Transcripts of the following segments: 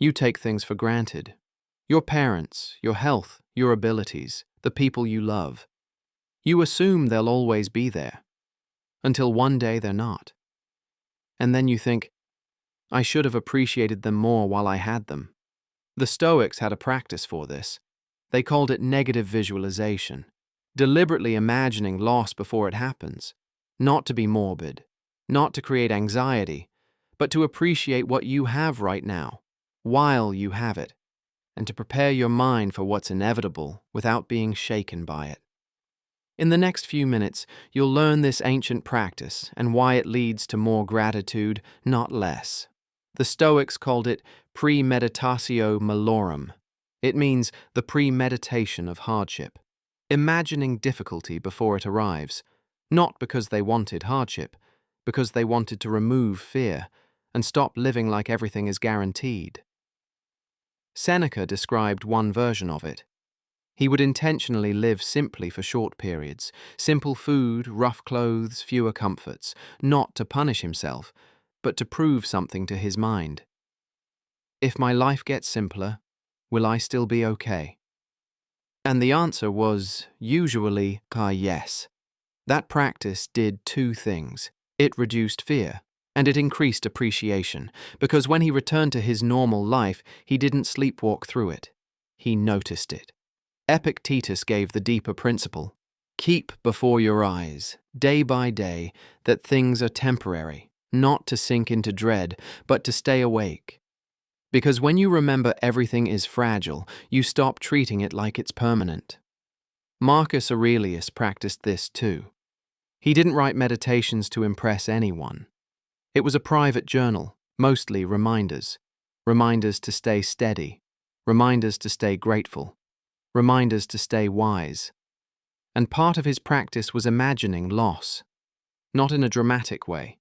You take things for granted. Your parents, your health, your abilities, the people you love. You assume they'll always be there, until one day they're not. And then you think, I should have appreciated them more while I had them. The Stoics had a practice for this. They called it negative visualization, deliberately imagining loss before it happens, not to be morbid, not to create anxiety, but to appreciate what you have right now, while you have it, and to prepare your mind for what's inevitable without being shaken by it. In the next few minutes, you'll learn this ancient practice and why it leads to more gratitude, not less. The Stoics called it premeditatio malorum. It means the premeditation of hardship, imagining difficulty before it arrives, not because they wanted hardship, because they wanted to remove fear and stop living like everything is guaranteed. Seneca described one version of it. He would intentionally live simply for short periods, simple food, rough clothes, fewer comforts, not to punish himself, but to prove something to his mind. If my life gets simpler, will I still be okay? And the answer was usually yes. That practice did two things. It reduced fear, and it increased appreciation, because when he returned to his normal life, he didn't sleepwalk through it. He noticed it. Epictetus gave the deeper principle. Keep before your eyes, day by day, that things are temporary, not to sink into dread, but to stay awake. Because when you remember everything is fragile, you stop treating it like it's permanent. Marcus Aurelius practiced this too. He didn't write meditations to impress anyone. It was a private journal, mostly reminders. Reminders to stay steady. Reminders to stay grateful. Reminders to stay wise. And part of his practice was imagining loss. Not in a dramatic way.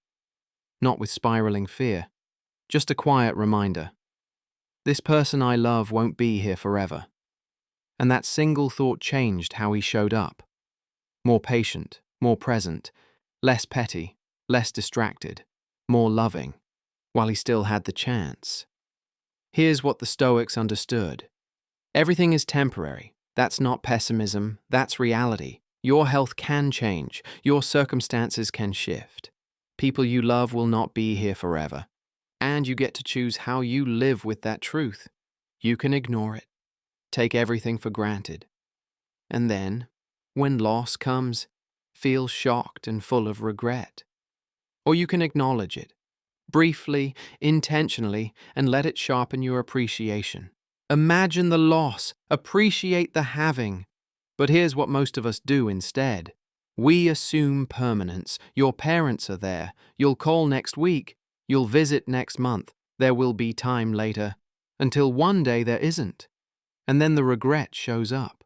Not with spiraling fear. Just a quiet reminder. This person I love won't be here forever. And that single thought changed how he showed up. More patient, more present, less petty, less distracted, more loving, while he still had the chance. Here's what the Stoics understood. Everything is temporary. That's not pessimism, that's reality. Your health can change, your circumstances can shift. People you love will not be here forever. And you get to choose how you live with that truth. You can ignore it, take everything for granted. And then, when loss comes, feel shocked and full of regret. Or you can acknowledge it, briefly, intentionally, and let it sharpen your appreciation. Imagine the loss, appreciate the having. But here's what most of us do instead. We assume permanence. Your parents are there. You'll call next week. You'll visit next month. There will be time later. Until one day there isn't. And then the regret shows up.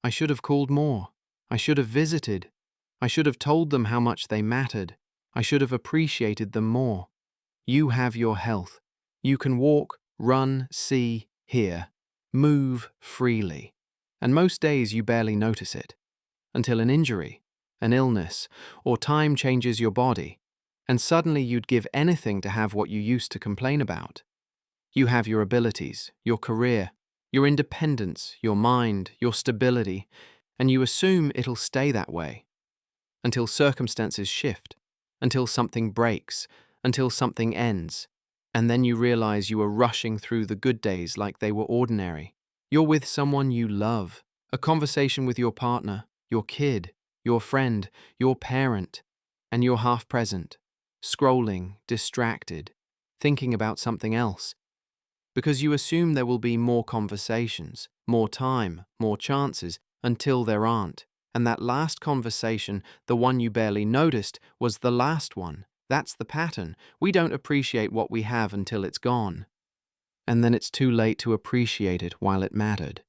I should have called more. I should have visited. I should have told them how much they mattered. I should have appreciated them more. You have your health. You can walk, run, see, hear, move freely. And most days you barely notice it. Until an injury, an illness, or time changes your body, and suddenly you'd give anything to have what you used to complain about. You have your abilities, your career, your independence, your mind, your stability, and you assume it'll stay that way. Until circumstances shift, until something breaks, until something ends, and then you realize you are rushing through the good days like they were ordinary. You're with someone you love, a conversation with your partner, your kid, your friend, your parent, and you're half present, scrolling, distracted, thinking about something else. Because you assume there will be more conversations, more time, more chances, until there aren't. And that last conversation, the one you barely noticed, was the last one. That's the pattern. We don't appreciate what we have until it's gone. And then it's too late to appreciate it while it mattered.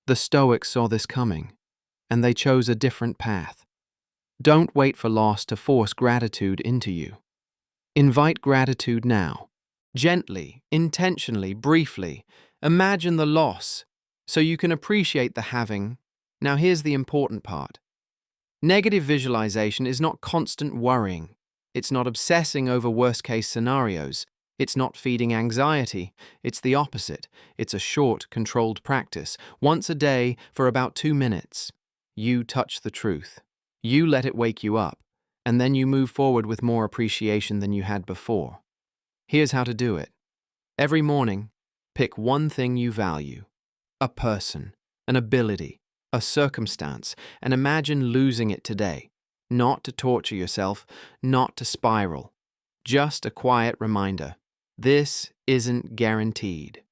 The Stoics saw this coming, and they chose a different path. Don't wait for loss to force gratitude into you. Invite gratitude now. Gently, intentionally, briefly. Imagine the loss, so you can appreciate the having. Now here's the important part. Negative visualization is not constant worrying. It's not obsessing over worst-case scenarios. It's not feeding anxiety. It's the opposite. It's a short, controlled practice. Once a day for about 2 minutes. You touch the truth. You let it wake you up. And then you move forward with more appreciation than you had before. Here's how to do it. Every morning, pick one thing you value. A person, an ability, a circumstance, and imagine losing it today. Not to torture yourself, not to spiral. Just a quiet reminder. This isn't guaranteed.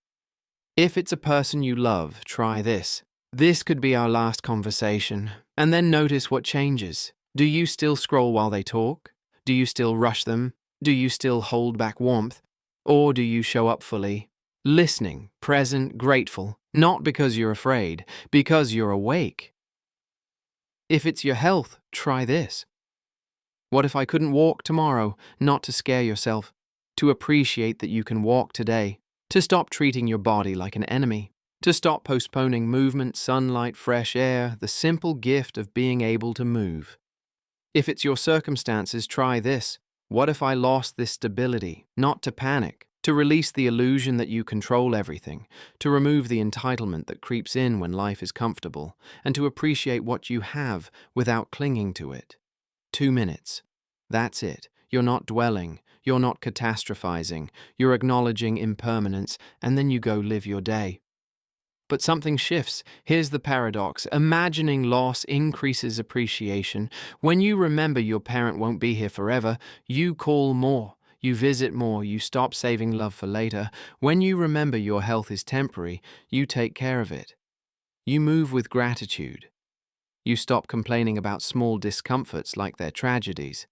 If it's a person you love, try this. This could be our last conversation. And then notice what changes. Do you still scroll while they talk? Do you still rush them? Do you still hold back warmth? Or do you show up fully? Listening, present, grateful, not because you're afraid, because you're awake. If it's your health, try this. What if I couldn't walk tomorrow? Not to scare yourself. To appreciate that you can walk today. To stop treating your body like an enemy. To stop postponing movement, sunlight, fresh air, the simple gift of being able to move. If it's your circumstances, try this. What if I lost this stability? Not to panic. To release the illusion that you control everything. To remove the entitlement that creeps in when life is comfortable. And to appreciate what you have without clinging to it. 2 minutes. That's it. You're not dwelling. You're not catastrophizing. You're acknowledging impermanence, and then you go live your day. But something shifts. Here's the paradox. Imagining loss increases appreciation. When you remember your parent won't be here forever, you call more. You visit more. You stop saving love for later. When you remember your health is temporary, you take care of it. You move with gratitude. You stop complaining about small discomforts like they're tragedies.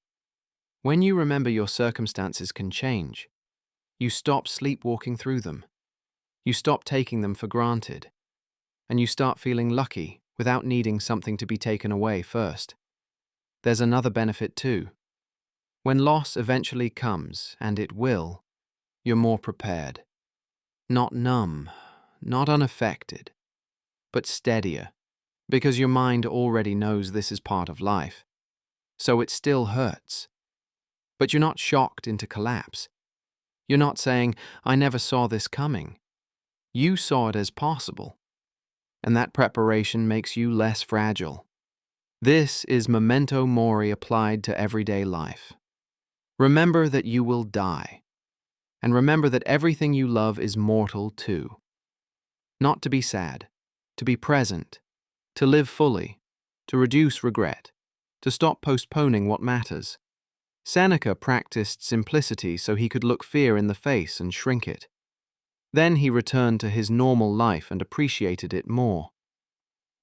When you remember your circumstances can change, you stop sleepwalking through them. You stop taking them for granted. And you start feeling lucky without needing something to be taken away first. There's another benefit too. When loss eventually comes, and it will, you're more prepared. Not numb, not unaffected, but steadier, because your mind already knows this is part of life. So it still hurts. But you're not shocked into collapse. You're not saying, I never saw this coming. You saw it as possible. And that preparation makes you less fragile. This is memento mori applied to everyday life. Remember that you will die. And remember that everything you love is mortal too. Not to be sad, to be present, to live fully, to reduce regret, to stop postponing what matters. Seneca practiced simplicity so he could look fear in the face and shrink it. Then he returned to his normal life and appreciated it more.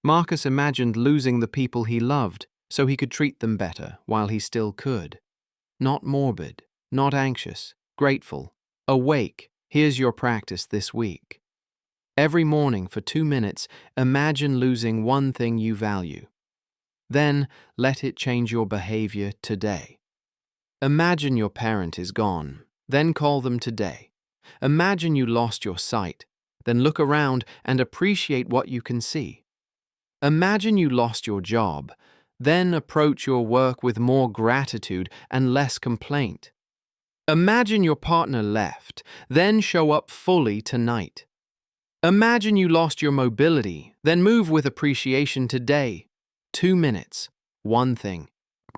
Marcus imagined losing the people he loved so he could treat them better while he still could. Not morbid, not anxious, grateful, awake. Here's your practice this week. Every morning for 2 minutes, imagine losing one thing you value. Then let it change your behavior today. Imagine your parent is gone, then call them today. Imagine you lost your sight, then look around and appreciate what you can see. Imagine you lost your job, then approach your work with more gratitude and less complaint. Imagine your partner left, then show up fully tonight. Imagine you lost your mobility, then move with appreciation today. 2 minutes, one thing,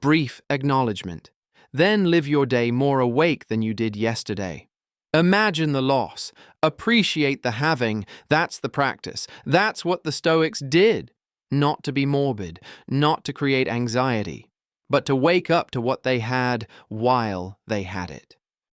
brief acknowledgement. Then live your day more awake than you did yesterday. Imagine the loss. Appreciate the having. That's the practice. That's what the Stoics did. Not to be morbid, not to create anxiety, but to wake up to what they had while they had it.